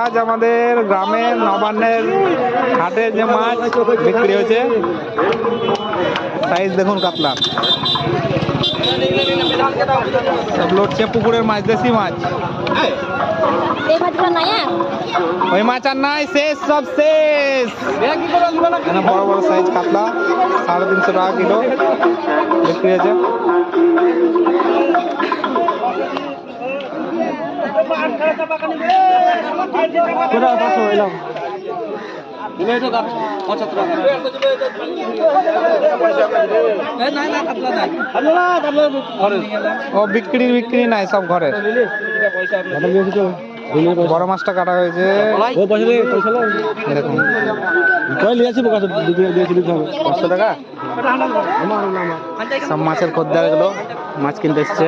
আজ আমাদের গ্রামের নবান্নের হাটে যে মাছ বিক্রি হয়েছে, সাইজ দেখুন কাতলা সব লড়ছে। পুকুরের মাছ, দেশি মাছ। ওই মাছ আর নাই, শেষ, সব শেষ। এখানে বড় বড় সাইজ কাতলা 350 টাকা কিলো বিক্রি হয়েছে। ও বিক্রি নাই, সব ঘরে। বড় মাছটা কাটা হয়েছে দেখুন, 500 টাকা। সব মাছের খদ্দের গুলো মাছ কিনতে এসছে।